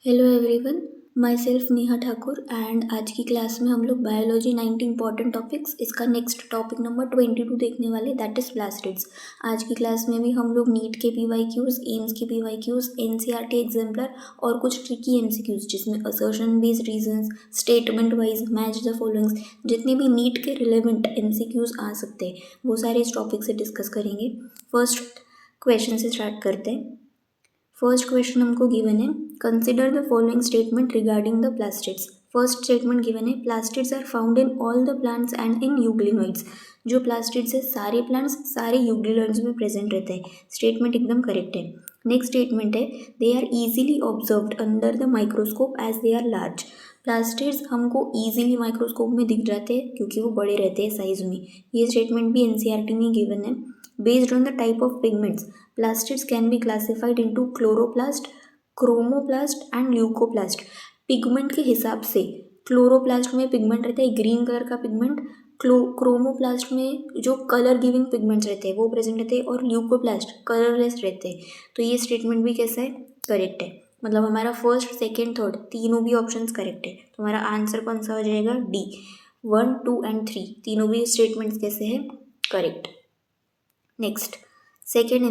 Hello everyone, my self Neha Thakur and आज की class में हम लोग बायोलॉजी 90 इंपॉर्टेंट टॉपिक्स इसका नेक्स्ट टॉपिक नंबर 22 देखने वाले दैट इज़ प्लास्टिड्स। आज की क्लास में भी हम लोग नीट के PYQs, एम्स के PYQs, NCERT एग्जाम्पलर और कुछ ट्रिकी MCQs जिसमें assertion based reasons, statement wise, match the followings, जितने भी नीट के रिलेवेंट MCQs आ सकते हैं वो सारे इस टॉपिक से डिस्कस करेंगे। फर्स्ट क्वेश्चन से स्टार्ट करते हैं। फर्स्ट क्वेश्चन हमको गिवन है, consider the following statement regarding the plastids. First statement given है, plastids are found in all the plants and in euglenoids. जो प्लास्टिड्स है सारे प्लांट्स सारे यूग्लिनोइड्स में प्रेजेंट रहते हैं। स्टेटमेंट एकदम करेक्ट है। नेक्स्ट स्टेटमेंट है, they are easily observed under the microscope as they are large. Plastids हमको ईजिली माइक्रोस्कोप में दिख जाते हैं क्योंकि वो बड़े रहते हैं साइज में। ये स्टेटमेंट भी NCERT में गिवन है। Based on the type of pigments, plastids can be classified into chloroplast, chromoplast and leucoplast। Pigment के हिसाब से क्लोरोप्लास्ट में पिगमेंट रहता है ग्रीन कलर का पिगमेंट, क्रोमोप्लास्ट में जो कलर गिविंग पिगमेंट्स रहते हैं वो प्रेजेंट रहते हैं और ल्यूकोप्लास्ट कलरलेस रहते हैं। तो ये स्टेटमेंट भी कैसा है, करेक्ट है। मतलब हमारा फर्स्ट सेकेंड थर्ड तीनों भी ऑप्शंस करेक्ट है। तो हमारा आंसर कौन सा हो जाएगा, डी। 1, 2 एंड 3 तीनों भी स्टेटमेंट्स कैसे हैं, करेक्ट। नेक्स्ट सेकेंड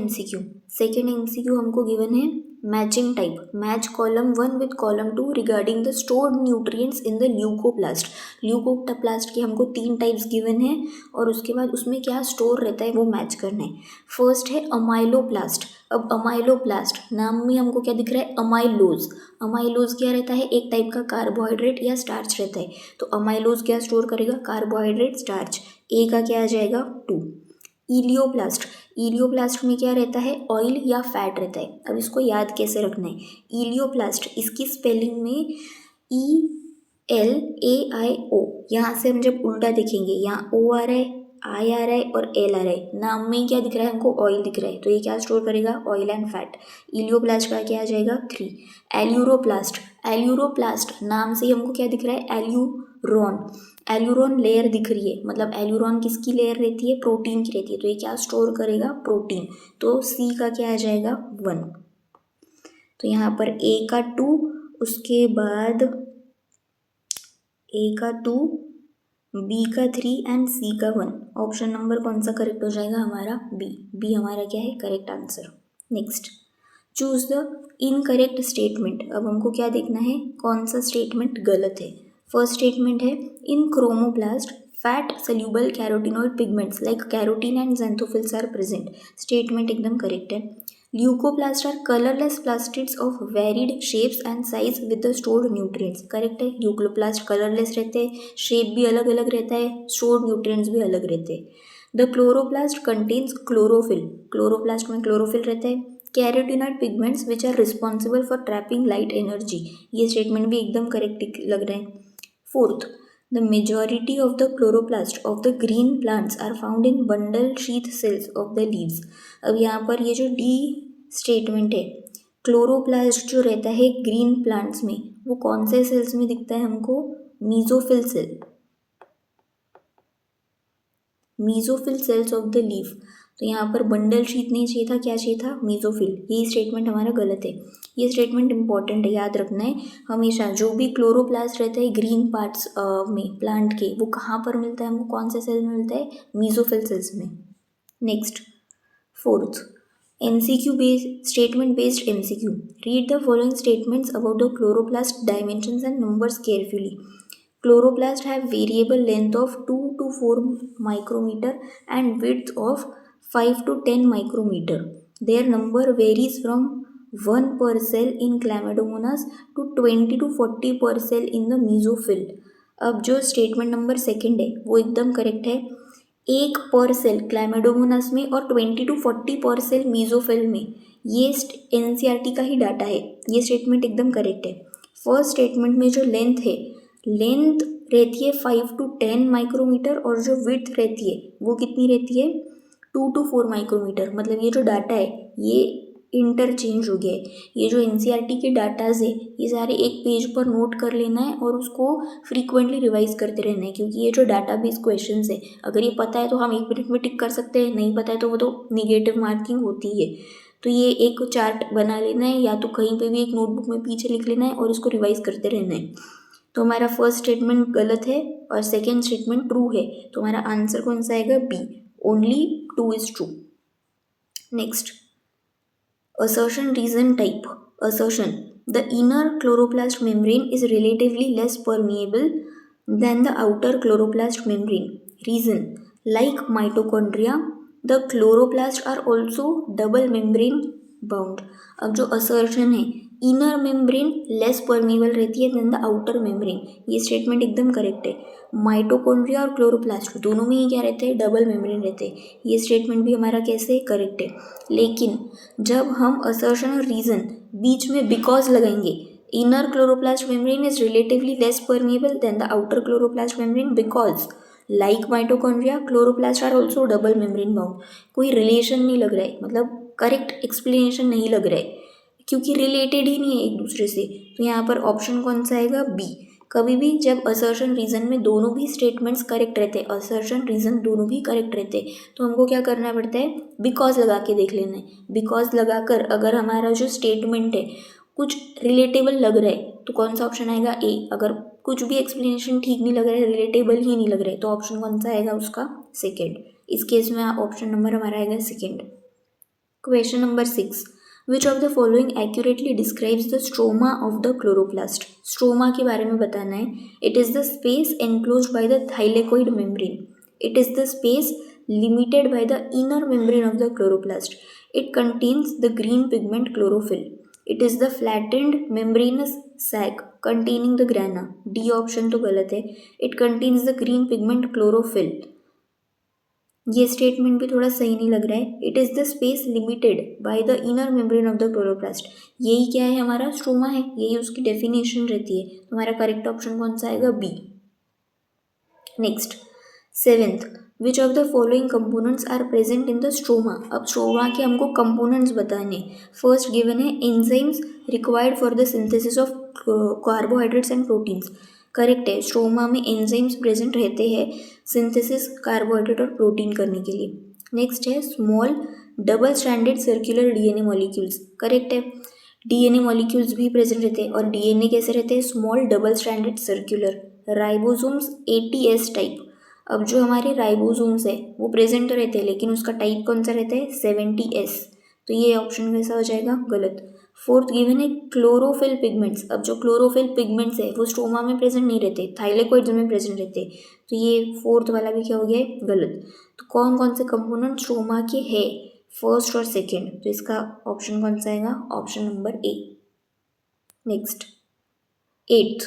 MCQ हमको गिवन है, matching type, match column 1 with column 2 regarding the stored nutrients in the leucoplast. Leucoplast के हमको 3 टाइप्स गिवन है और उसके बाद उसमें क्या स्टोर रहता है वो मैच करना है। फर्स्ट है अमाइलोप्लास्ट। अब अमाइलोप्लास्ट नाम में हमको क्या दिख रहा है, अमाइलोज। अमाइलोज क्या रहता है, एक टाइप का कार्बोहाइड्रेट या स्टार्च रहता है। तो अमाइलोज क्या स्टोर करेगा, कार्बोहाइड्रेट स्टार्च। ए का क्या आ जाएगा, 2। इलियोप्लास्ट में क्या रहता है, ऑयल या फैट रहता है। अब इसको याद कैसे रखना है, इलियोप्लास्ट इसकी स्पेलिंग में ELAIO, यहाँ से हम जब उल्टा देखेंगे यहाँ O आ रहा है, I आ रहा है और L आ रहा है। नाम में क्या दिख रहा है हमको, ऑयल दिख रहा है। तो ये क्या स्टोर करेगा, ऑयल एंड फैट। इलियोप्लास्ट का क्या आ जाएगा, 3। एल्यूरोप्लास्ट नाम से ही हमको क्या दिख रहा है, एल्यूरोन लेयर दिख रही है। मतलब एल्यूरोन किसकी लेयर रहती है, प्रोटीन की रहती है। तो ये क्या स्टोर करेगा, प्रोटीन। तो C का क्या आ जाएगा, 1। तो यहाँ पर A का 2, उसके बाद A का 2, B का 3 एंड C का 1। ऑप्शन नंबर कौन सा करेक्ट हो जाएगा हमारा, बी हमारा क्या है, correct answer. Next, choose the incorrect statement. अब हमको क्या देखना है, कौन सा स्टेटमेंट गलत है। फर्स्ट स्टेटमेंट है, in chromoplast fat soluble carotenoid pigments like carotene and xanthophylls are present. Statement एकदम करेक्ट है। Leucoplast are colourless plastids of varied shapes and size with the stored nutrients. Correct है, leucoplast colourless रहते हैं, shape भी अलग अलग रहता है, स्टोर्ड न्यूट्रिएंट्स भी अलग रहते हैं। The chloroplast contains chlorophyll, chloroplast में क्लोरोफिल रहता है। Carotenoid pigments which are responsible for trapping light energy. ये स्टेटमेंट भी एकदम करेक्ट लग रहा है। Fourth, the majority of the chloroplast of the green plants are found in bundle sheath cells of the leaves. अब यहाँ पर ये जो डी स्टेटमेंट है, क्लोरोप्लास्ट जो रहता है ग्रीन प्लांट्स में वो कौन से सेल्स में दिखता है हमको, mesophyll cell, mesophyll cells of the leaf. तो यहाँ पर बंडल शीट नहीं चाहिए था, क्या चाहिए था, मीजोफिल। ये स्टेटमेंट हमारा गलत है। ये स्टेटमेंट इंपॉर्टेंट है, याद रखना है हमेशा। जो भी क्लोरोप्लास्ट रहता है ग्रीन पार्ट्स में प्लांट के, वो कहाँ पर मिलता है हमको, कौन से सेल में मिलता है, मीजोफिल सेल्स में। Next, fourth, MCQ based statement based MCQ. Read the following statements about the chloroplast dimensions and numbers carefully. Chloroplast have variable length of 2 to 4 micrometer and width of 5 to 10 micrometer. Their number varies from 1 per cell in Chlamydomonas to 20 to 40 per cell in the mesophyll. अब जो statement number second है वो एकदम correct है। 1 पर cell क्लैमिडोमोनास में और 20 to 40 पर सेल मीजोफिल में। ये NCERT का ही डाटा है। ये स्टेटमेंट एकदम करेक्ट है। फर्स्ट स्टेटमेंट में जो लेंथ है, लेंथ रहती है 5 to 10 माइक्रोमीटर और जो विड्थ रहती है वो कितनी रहती है, 2 to 4 माइक्रोमीटर। मतलब ये जो डाटा है ये इंटरचेंज हो गया है। ये जो NCERT के डाटाज है ये सारे एक पेज पर नोट कर लेना है और उसको फ्रीक्वेंटली रिवाइज करते रहना है, क्योंकि ये जो डाटा बेस्ड क्वेश्चंस है अगर ये पता है तो हम 1 मिनट में टिक कर सकते हैं, नहीं पता है तो वो तो निगेटिव मार्किंग होती है। तो ये एक चार्ट बना लेना है, या तो कहीं पे भी एक नोटबुक में पीछे लिख लेना है और इसको रिवाइज करते रहना है। तो हमारा फर्स्ट स्टेटमेंट गलत है और सेकेंड स्टेटमेंट ट्रू है, तो हमारा आंसर कौन सा आएगा? B, only 2 is true. Next, assertion reason type. Assertion: the inner chloroplast membrane is relatively less permeable than the outer chloroplast membrane. Reason: like mitochondria, the chloroplasts are also double membrane bound. अब जो assertion है, inner membrane less permeable रहती है then the outer membrane, ये statement एकदम correct है। Mitochondria और chloroplast दोनों में ही क्या रहते हैं? डबल मेम्ब्रेन रहते हैं, ये स्टेटमेंट भी हमारा कैसे करेक्ट है। लेकिन जब हम असर्शन और रीजन बीच में बिकॉज लगाएंगे, inner chloroplast membrane is relatively less permeable than the outer chloroplast membrane because like mitochondria chloroplast are also double membrane bound, कोई रिलेशन नहीं लग रहा है, मतलब करेक्ट एक्सप्लेनेशन नहीं लग रहा है, क्योंकि रिलेटेड ही नहीं है एक दूसरे से। तो यहाँ पर ऑप्शन कौन सा आएगा? बी। कभी भी जब असर्शन रीजन में दोनों भी स्टेटमेंट्स करेक्ट रहते हैं, असर्शन रीजन दोनों भी करेक्ट रहते हैं, तो हमको क्या करना पड़ता है? बिकॉज लगा के देख लेना है। बिकॉज लगाकर अगर हमारा जो स्टेटमेंट है कुछ रिलेटेबल लग रहा है तो कौन सा ऑप्शन आएगा? ए। अगर कुछ भी एक्सप्लेनेशन ठीक नहीं लग रहा है, रिलेटेबल ही नहीं लग रहा है, तो ऑप्शन कौन सा आएगा उसका? सेकेंड। इस केस में ऑप्शन नंबर हमारा आएगा second. Question number 6, which of the following accurately describes the stroma of the chloroplast? Stroma के बारे में बताना है। It is the space enclosed by the thylakoid membrane. It is the space limited by the inner membrane of the chloroplast. It contains the green pigment chlorophyll. It is the flattened membranous sac containing the grana. D option तो गलत है। It contains the green pigment chlorophyll. ये statement भी थोड़ा सही नहीं लग रहा है। It is the space limited by the inner membrane of the chloroplast. यही क्या है? हमारा स्ट्रोमा है, यही उसकी डेफिनेशन रहती है। तो हमारा करेक्ट ऑप्शन कौन सा आएगा? B. Next, 7th, which of the following components are present in the stroma? अब स्ट्रोमा के हमको कंपोनेंट्स बताने। फर्स्ट गिवन है enzymes required for the synthesis of carbohydrates and proteins. Correct है, स्ट्रोमा में एंजाइम्स प्रेजेंट रहते हैं सिंथेसिस कार्बोहाइड्रेट और प्रोटीन करने के लिए। नेक्स्ट है small double stranded circular DNA molecules. Correct है, डीएनए मॉलिक्यूल्स भी प्रेजेंट रहते हैं, और डीएनए कैसे रहते हैं? Small double stranded circular. Ribosomes ATS type. अब जो हमारे राइबोसोम्स है वो प्रेजेंट तो रहते हैं, लेकिन उसका टाइप कौन सा रहता है? 70S। तो ये ऑप्शन कैसा हो जाएगा? गलत। फोर्थ गिवन है क्लोरोफिल पिगमेंट्स। अब जो क्लोरोफिल पिगमेंट्स है वो स्ट्रोमा में प्रेजेंट नहीं रहते, थाइलेकोइड्स में प्रेजेंट रहते, तो ये फोर्थ वाला भी क्या हो गया है? गलत। तो कौन कौन से कंपोनेंट स्ट्रोमा के है? फर्स्ट और सेकेंड, तो इसका ऑप्शन कौन सा आएगा? Option number A. Next, 8th,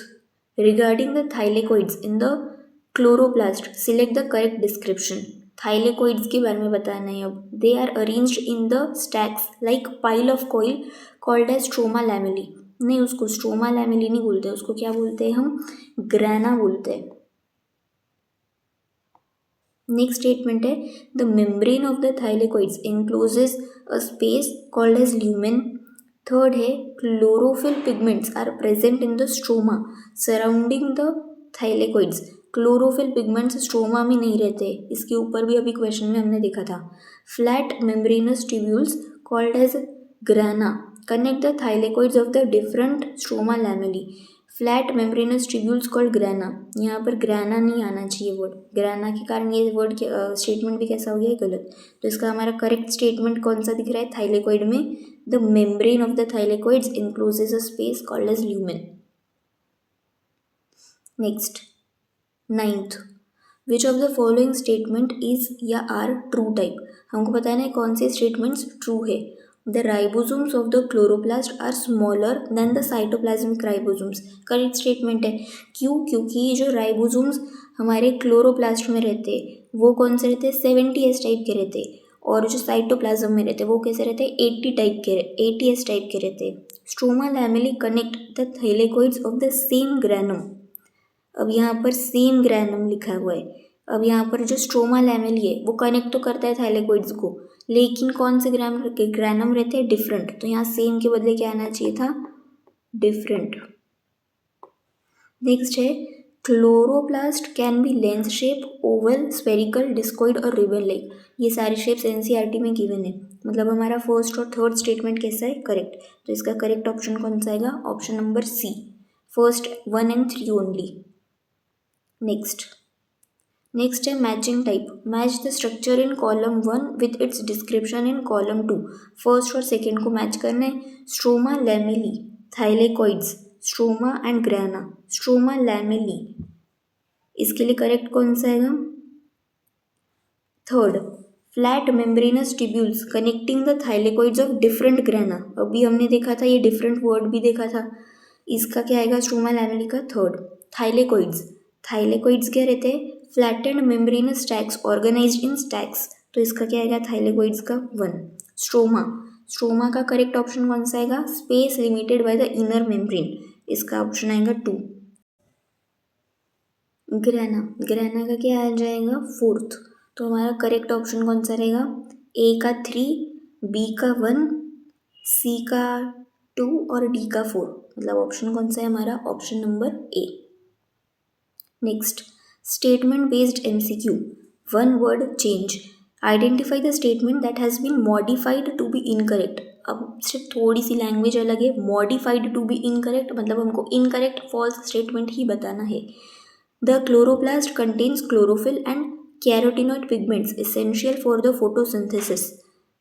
regarding the thylakoids in the chloroplast select the correct description. Thylakoids के बारे में बताना है अब। They are arranged in the stacks like pile of coil called as stroma lamellae. नहीं, उसको स्ट्रोमा लैमेली नहीं बोलते, उसको क्या बोलते हैं हम? ग्रैना बोलते हैं। नेक्स्ट स्टेटमेंट है the membrane of the thylakoids encloses a space called as lumen. Third है chlorophyll pigments are present in the stroma surrounding the thylakoids. Chlorophyll pigments stroma में नहीं रहते, इसके ऊपर भी अभी क्वेश्चन में हमने देखा था। Flat membranous tubules called as grana connect the thylakoids of the different stroma lamellae. Flat membranous tubules called grana. यहाँ पर ग्राना नहीं आना चाहिए वर्ड, ग्राना के कारण ये वर्ड स्टेटमेंट भी कैसा हो गया है? गलत। तो इसका हमारा करेक्ट स्टेटमेंट कौन सा दिख रहा है? थाइलेकोइड में the membrane of the thylakoids encloses a space called as lumen. Next, 9th, which of the following statement is या आर ट्रू टाइप? हमको बताना है कौन से स्टेटमेंट्स ट्रू है। The ribosomes of the chloroplast are smaller than the cytoplasmic ribosomes. Correct statement है। क्यों? क्योंकि जो राइबोसोम्स हमारे क्लोरोप्लास्ट में रहते हैं वो कौन से रहते हैं? 70S टाइप के रहते हैं, और जो साइटोप्लाज्म में रहते हैं वो कैसे रहते हैं? 80S टाइप के रहते हैं। Stroma lamellae connect the thylakoids of the same granum. अब यहाँ पर सेम ग्रैनम लिखा हुआ है। अब यहाँ पर जो स्ट्रोमा लैमेली है वो कनेक्ट तो करता है थाइलेकोइड्स को, लेकिन कौन से ग्रैनम रहते हैं? डिफरेंट। तो यहाँ सेम के बदले क्या आना चाहिए था? डिफरेंट। नेक्स्ट है chloroplast can be lens shape, Oval, spherical, discoid और रिबन लाइक। ये सारे शेप्स एनसीईआरटी में गिवन है। मतलब हमारा फर्स्ट और थर्ड स्टेटमेंट कैसा है, करेक्ट। तो इसका करेक्ट ऑप्शन कौन सा आएगा, option number C, first 1 and 3 only. Next है matching type. Match the structure in column 1 with its description in column 2। First और सेकेंड को मैच करना है। Stroma lamellae, thylakoids, stroma and grana, stroma lamellae. इसके लिए करेक्ट कौन सा आएगा, third, flat membranous tubules connecting the thylakoids of different grana. अभी हमने देखा था, ये डिफरेंट वर्ड भी देखा था। इसका क्या आएगा, स्ट्रोमा लैमेली का थर्ड। थाइलेकोइड्स क्या रहते हैं, फ्लैटेंड मेम्ब्रेनस स्टैक्स ऑर्गेनाइज्ड इन स्टैक्स। तो इसका क्या आएगा, थाइलेकोइड्स का 1। स्ट्रोमा का करेक्ट ऑप्शन कौन सा आएगा, space limited by the inner membrane. इसका ऑप्शन आएगा 2। ग्राना का क्या आ जाएगा, फोर्थ। तो हमारा करेक्ट ऑप्शन कौन सा रहेगा, ए का 3, बी का 1, सी का 2 और डी का 4। मतलब ऑप्शन कौन सा है हमारा, option number A. Next, statement based MCQ, one word change. Identify the statement that has been modified to be incorrect. अब सिर्फ थोड़ी सी लैंग्वेज अलग है, मॉडिफाइड टू बी इनकरेक्ट मतलब हमको इनकरेक्ट फॉल्स स्टेटमेंट ही बताना है। The chloroplast contains chlorophyll and carotenoid pigments essential for the photosynthesis.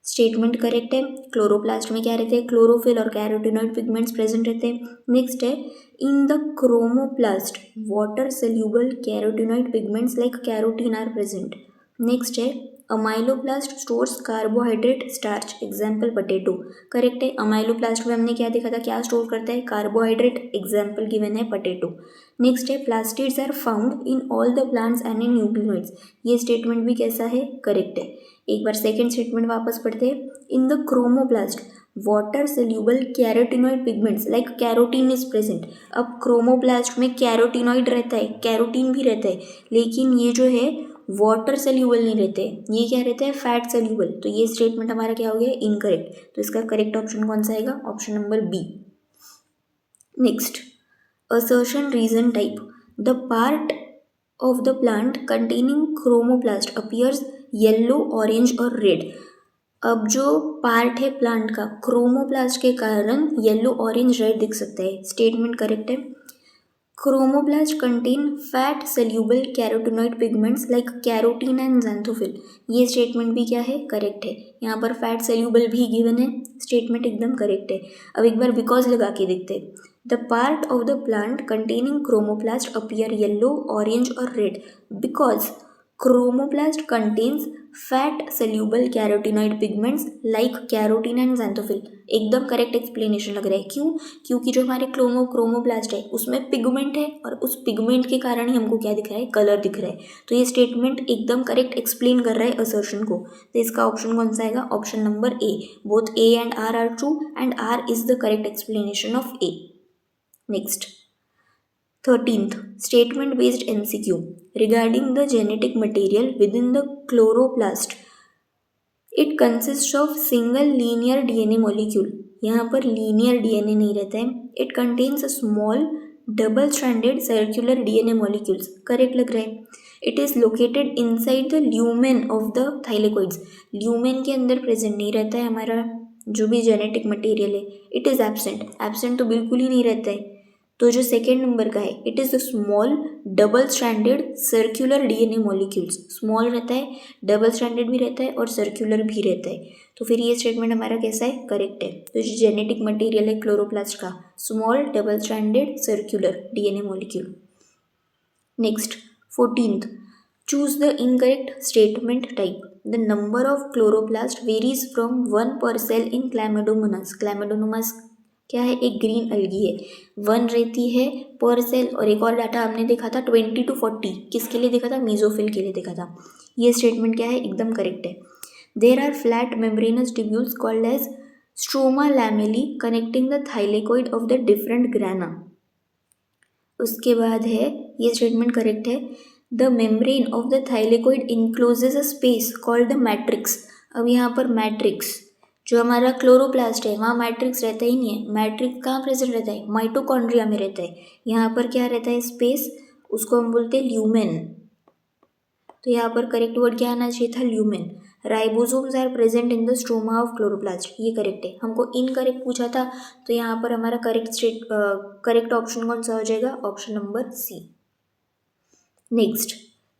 Statement correct है, क्लोरोप्लास्ट में क्या रहते हैं, क्लोरोफिल और कैरोटिनॉइड पिगमेंट्स प्रेजेंट रहते हैं। नेक्स्ट है, in the chromoplast water soluble carotenoid pigments like carotene are present. Next है, amyloplast stores carbohydrate starch, example potato. Correct है, अमाइलोप्लास्ट में हमने क्या देखा था, क्या स्टोर करता है, कार्बोहाइड्रेट, एग्जाम्पल गिवन है पोटैटो। नेक्स्ट है, plastids are found in all the plants and in nucleoids. ये स्टेटमेंट भी कैसा है, करेक्ट है। एक बार सेकेंड स्टेटमेंट वापस पढ़ते हैं। इन the chromoplast water soluble carotenoid pigments like carotene is present. अब क्रोमोप्लास्ट में कैरोटिनॉइड रहता है, कैरोटीन भी रहता है, लेकिन ये जो है वाटर सोल्यूबल नहीं रहते, ये क्या रहता है, फैट सोल्यूबल। तो ये स्टेटमेंट हमारा क्या हो गया, इनकरेक्ट। तो इसका करेक्ट ऑप्शन कौन सा आएगा, option number B. Next, assertion reason type, the part of the plant containing chromoplast appears yellow, orange और red। अब जो पार्ट है प्लांट का क्रोमोप्लास्ट के कारण येलो, ऑरेंज, रेड दिख सकता है। स्टेटमेंट करेक्ट है। Chromoplast contain fat soluble carotenoid pigments like carotene and xanthophyll. ये स्टेटमेंट भी क्या है, करेक्ट है। यहाँ पर फैट सोल्यूबल भी गिवन है, स्टेटमेंट एकदम करेक्ट है। अब एक बार बिकॉज लगा के देखते हैं। The part of the plant containing chromoplast appear yellow, orange और red because chromoplast contains fat soluble carotenoid pigments like carotene and xanthophyll. एकदम करेक्ट एक्सप्लेनेशन लग रहा है। क्यों, क्योंकि जो हमारे क्रोमोप्लास्ट है उसमें पिगमेंट है और उस पिगमेंट के कारण ही हमको क्या दिख रहा है, कलर दिख रहा है। तो ये स्टेटमेंट एकदम करेक्ट एक्सप्लेन कर रहा है असर्शन को। तो इसका ऑप्शन कौन सा आएगा, option number A. Both A and R true and R is the correct explanation of A. Next, 13th, statement based MCQ regarding the genetic material within the chloroplast. It consists of single linear DNA molecule. यहाँ पर linear DNA नहीं रहता है. It contains a small double stranded circular DNA molecules. Correct लग रहा है. It is located inside the lumen of the thylakoids. Lumen के अंदर प्रेजेंट नहीं रहता है हमारा जो भी जेनेटिक मटेरियल है. इट इज़ एब्सेंट तो बिल्कुल ही नहीं रहता है. तो जो सेकेंड नंबर का है, it is the small double stranded circular DNA molecules. Small रहता है, डबल स्ट्रैंडेड भी रहता है और सर्कुलर भी रहता है. तो फिर ये स्टेटमेंट हमारा कैसा है, करेक्ट है. तो जो जेनेटिक मटेरियल है क्लोरोप्लास्ट का, small double stranded circular DNA molecule. Next, 14th, choose the incorrect statement type. The number of chloroplast varies from 1 per cell in Chlamydomonas. Chlamydomonas क्या है, एक ग्रीन अलगी है. 1 रहती है पर सेल. और एक और डाटा हमने देखा था 20 to 40. किसके लिए देखा था, मीजोफिल के लिए देखा था. ये स्टेटमेंट क्या है, एकदम करेक्ट है. There are flat membranous tubules called as stroma lamellae connecting the thylakoid of the different grana. उसके बाद है, ये स्टेटमेंट करेक्ट है. The membrane of the thylakoid encloses a space called the matrix. अब यहाँ पर मैट्रिक्स, जो हमारा क्लोरोप्लास्ट है वहाँ मैट्रिक्स रहता ही नहीं है. मैट्रिक्स कहाँ प्रेजेंट रहता है, माइटोकॉन्ड्रिया में रहता है. यहाँ पर क्या रहता है, स्पेस. उसको हम बोलते हैं ल्यूमेन। तो यहाँ पर करेक्ट वर्ड क्या आना चाहिए था, lumen. Ribosomes are present in the stroma of chloroplast, ये करेक्ट है। हमको इनकरेक्ट पूछा था, तो यहाँ पर हमारा करेक्ट ऑप्शन कौन सा हो जाएगा, option number C. Next,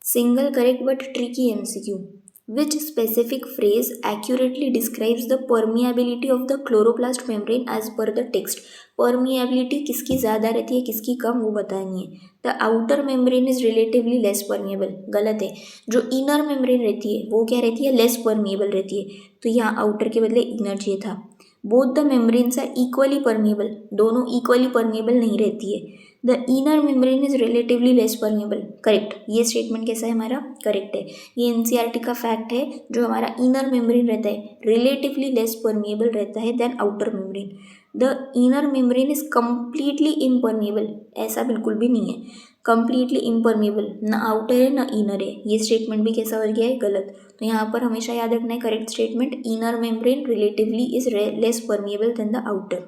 single correct but tricky MCQ. Which specific phrase accurately describes the permeability of the chloroplast membrane as per the text? Permeability किसकी ज़्यादा रहती है, किसकी कम, वो बतानी है। The outer membrane is relatively less permeable, गलत है। जो inner membrane रहती है वो क्या रहती है, less permeable रहती है। तो यहाँ outer के बदले inner चाहिए था। Both the membranes are equally permeable, दोनों equally permeable नहीं रहती है। The inner membrane is relatively less permeable, correct. ये स्टेटमेंट कैसा है हमारा, करेक्ट है। ये एनसीईआरटी का फैक्ट है, जो हमारा इनर मेम्ब्रेन रहता है रिलेटिवली लेस परमेबल रहता है than outer membrane. The inner membrane is completely impermeable, ऐसा बिल्कुल भी नहीं है, कम्प्लीटली इम्परमेबल, ना आउटर है ना इनर है। ये स्टेटमेंट भी कैसा हो गया है, गलत। तो यहाँ पर हमेशा याद रखना है correct statement, inner membrane relatively is less permeable than the outer.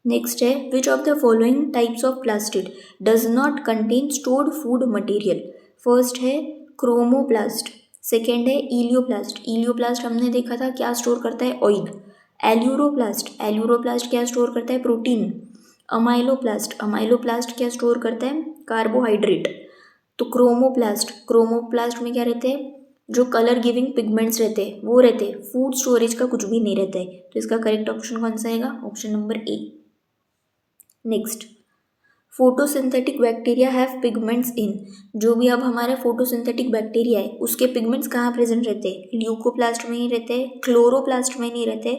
Next है, which of the following types of plastid does not contain stored food material. First है क्रोमोप्लास्ट, सेकेंड है इलियोप्लास्ट। इलियोप्लास्ट हमने देखा था क्या स्टोर करता है, oil. Aleuroplast क्या स्टोर करता है, प्रोटीन। अमाइलोप्लास्ट क्या स्टोर करता है, कार्बोहाइड्रेट। तो क्रोमोप्लास्ट में क्या रहते हैं, जो कलर गिविंग पिगमेंट्स रहते हैं वो रहते हैं, फूड स्टोरेज का कुछ भी नहीं रहता है। तो इसका करेक्ट ऑप्शन कौन सा आएगा, option number A. Next, photosynthetic bacteria have pigments इन। जो भी अब हमारे फोटोसिंथेटिक बैक्टीरिया है उसके पिगमेंट्स कहाँ प्रेजेंट रहते हैं, ल्यूकोप्लास्ट में ही रहते हैं, क्लोरोप्लास्ट में नहीं रहते,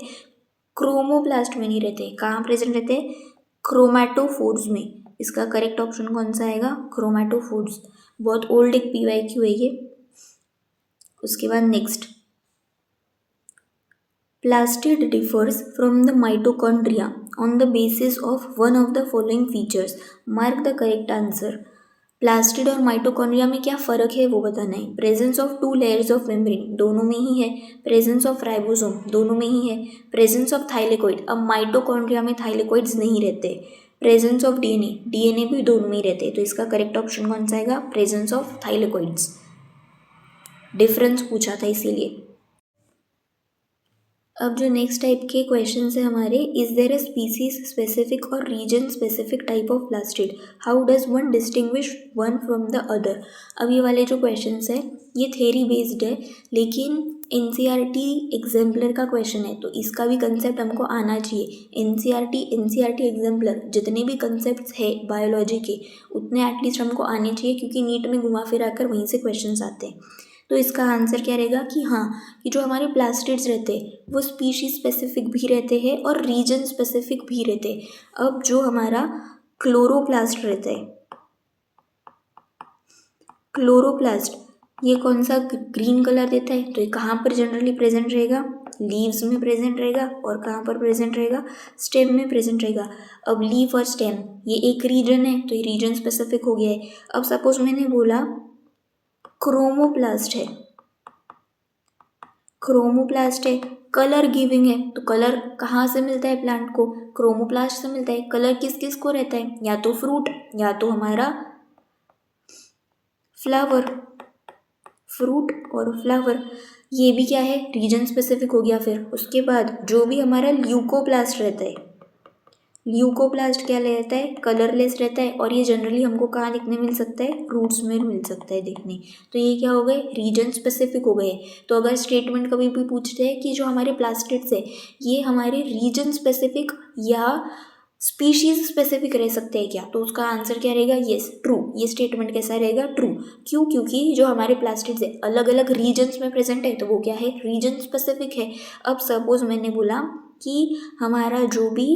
क्रोमोप्लास्ट में नहीं रहते, कहाँ प्रेजेंट रहते हैं, क्रोमैटोफोर्स में। इसका करेक्ट ऑप्शन कौन सा आएगा, क्रोमैटोफोर्स। बहुत ओल्ड एक पीवाईक्यू है ये। उसके बाद next, Plastid differs from the mitochondria on the basis of one of the following features. Mark the correct answer. Plastid और माइटोकॉन्ड्रिया में क्या फ़र्क है वो बताना है। Presence of 2 layers of membrane, दोनों में ही है। प्रेजेंस ऑफ राइबोसोम, दोनों में ही है। प्रेजेंस ऑफ थाइलेकोइड, अब माइटोकॉन्ड्रिया में थाइलेकोइड्स नहीं रहते। प्रेजेंस ऑफ डीएनए भी दोनों में ही रहते। तो इसका करेक्ट ऑप्शन कौन सा आएगा, प्रेजेंस ऑफ थाइलेकोइड्स। डिफरेंस पूछा था इसीलिए। अब जो नेक्स्ट टाइप के क्वेश्चन है हमारे, is there a species specific और region specific type of plastid, how does one distinguish one from the other. अब ये वाले जो क्वेश्चन है ये थेरी बेस्ड है, लेकिन एनसीईआरटी एग्जाम्पलर का क्वेश्चन है तो इसका भी कंसेप्ट हमको आना चाहिए। एनसीईआरटी एग्जाम्पलर जितने भी कंसेप्ट है बायोलॉजी के उतने एटलीस्ट हमको आने चाहिए, क्योंकि नीट में घुमा फिरा कर वहीं से क्वेश्चन आते हैं। तो इसका आंसर क्या रहेगा कि हाँ, कि जो हमारे प्लास्टिड्स रहते हैं वो स्पीशीज स्पेसिफिक भी रहते हैं और रीजन स्पेसिफिक भी रहते हैं। अब जो हमारा क्लोरोप्लास्ट रहता है, क्लोरोप्लास्ट ये कौन सा ग्रीन कलर देता है, तो ये कहाँ पर जनरली प्रेजेंट रहेगा, लीव्स में प्रेजेंट रहेगा। और कहाँ पर प्रेजेंट रहेगा, स्टेम में प्रेजेंट रहेगा। अब लीफ और स्टेम ये एक रीजन है तो ये रीजन स्पेसिफिक हो गया है। अब सपोज मैंने बोला क्रोमोप्लास्ट है, क्रोमोप्लास्ट है, कलर गिविंग है, तो कलर कहाँ से मिलता है प्लांट को, क्रोमोप्लास्ट से मिलता है। कलर किस किस को रहता है, या तो फ्रूट या तो हमारा फ्लावर, फ्रूट और फ्लावर। ये भी क्या है, रीजन स्पेसिफिक हो गया। फिर उसके बाद जो भी हमारा ल्यूकोप्लास्ट रहता है, ल्यूकोप्लास्ट क्या रहता है, कलरलेस रहता है। और ये जनरली हमको कहाँ दिखने मिल सकता है, रूट्स में मिल सकता है देखने। तो ये क्या हो गए, रीजन स्पेसिफिक हो गए। तो अगर स्टेटमेंट कभी भी पूछते हैं कि जो हमारे प्लास्टिड्स है ये हमारे रीजन स्पेसिफिक या स्पीशीज स्पेसिफिक रह सकते हैं क्या, तो उसका आंसर क्या रहेगा, येस, ट्रू। ये स्टेटमेंट कैसा रहेगा, ट्रू। क्यों, क्योंकि जो हमारे प्लास्टिड्स है अलग अलग रीजन्स में प्रेजेंट है तो वो क्या है, रीजन स्पेसिफिक है। अब सपोज मैंने बोला कि हमारा जो भी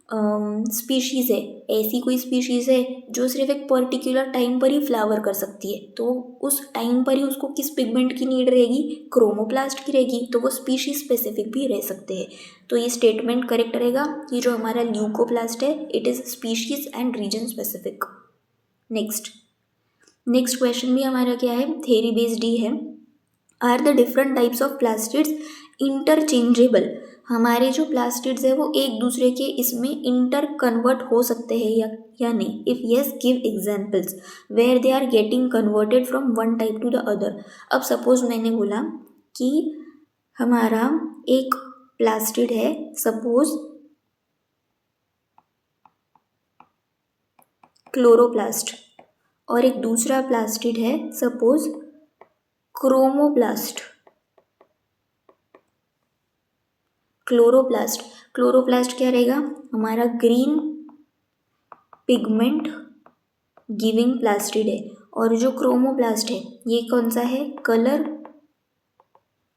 स्पीशीज़ है, ऐसी कोई स्पीशीज़ है जो सिर्फ एक पर्टिकुलर टाइम पर ही फ्लावर कर सकती है, तो उस टाइम पर ही उसको किस पिगमेंट की नीड रहेगी, क्रोमोप्लास्ट की रहेगी। तो वो स्पीशीज स्पेसिफिक भी रह सकते हैं। तो ये स्टेटमेंट करेक्ट रहेगा कि जो हमारा ल्यूकोप्लास्ट है it is species and region specific. Next question भी हमारा क्या है, थेरी बेस्ड ही है। Are the different types of plastids interchangeable हमारे जो प्लास्टिड्स है वो एक दूसरे के इसमें इंटर कन्वर्ट हो सकते हैं या नहीं। If yes give examples where they are getting converted from one type to the other. अब सपोज मैंने बोला कि हमारा एक प्लास्टिड है सपोज क्लोरोप्लास्ट और एक दूसरा प्लास्टिड है सपोज क्रोमोप्लास्ट। क्लोरोप्लास्ट क्या रहेगा? हमारा ग्रीन पिगमेंट गिविंग प्लास्टिड है और जो क्रोमोप्लास्ट है ये कौन सा है? Colour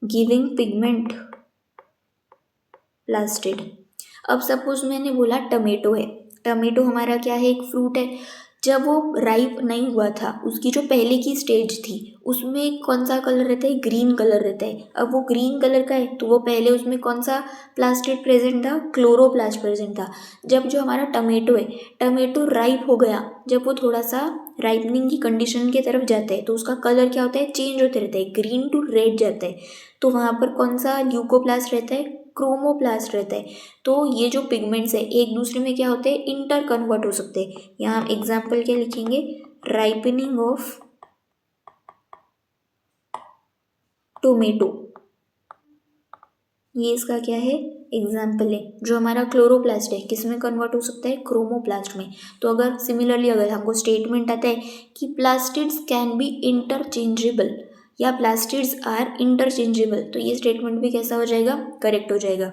giving pigment plastid. अब सपोज मैंने बोला टमेटो है। टमेटो हमारा क्या है? एक फ्रूट है। जब वो राइप नहीं हुआ था उसकी जो पहले की स्टेज थी उसमें कौन सा कलर रहता है? ग्रीन कलर रहता है। अब वो ग्रीन कलर का है तो वो पहले उसमें कौन सा प्लास्टिड प्रेजेंट था? क्लोरोप्लास्ट प्रेजेंट था। जब जो हमारा टमेटो है, टमेटो राइप हो गया, जब वो थोड़ा सा राइपनिंग की कंडीशन की तरफ जाता है तो उसका कलर क्या होता है? चेंज होते रहता है, ग्रीन टू रेड जाता है। तो वहाँ पर कौन सा ल्यूकोप्लास्ट रहता है? क्रोमोप्लास्ट रहता है। तो ये जो पिगमेंट्स है एक दूसरे में क्या होते हैं? इंटर कन्वर्ट हो सकते हैं। यहाँ एग्जाम्पल क्या लिखेंगे? राइपनिंग ऑफ टोमेटो, ये इसका क्या है? एग्जाम्पल है। जो हमारा क्लोरोप्लास्ट है किस में कन्वर्ट हो सकता है? क्रोमोप्लास्ट में। तो अगर सिमिलरली अगर हमको स्टेटमेंट आता है कि प्लास्टिड्स कैन बी इंटरचेंजेबल या प्लास्टिड्स आर इंटरचेंजेबल, तो ये स्टेटमेंट भी कैसा हो जाएगा? करेक्ट हो जाएगा।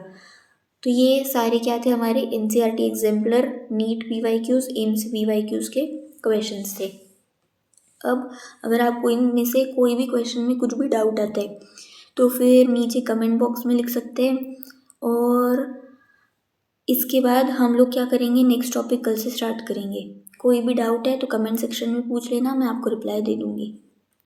तो ये सारे क्या थे? हमारे NCERT exemplar NEET PYQs AIIMS PYQs के क्वेश्चंस थे। अब अगर आपको इनमें से कोई भी क्वेश्चन में कुछ भी डाउट आता है तो फिर नीचे कमेंट बॉक्स में लिख सकते हैं। और इसके बाद हम लोग क्या करेंगे? नेक्स्ट टॉपिक कल से स्टार्ट करेंगे। कोई भी डाउट है तो कमेंट सेक्शन में पूछ लेना, मैं आपको रिप्लाई दे दूँगी।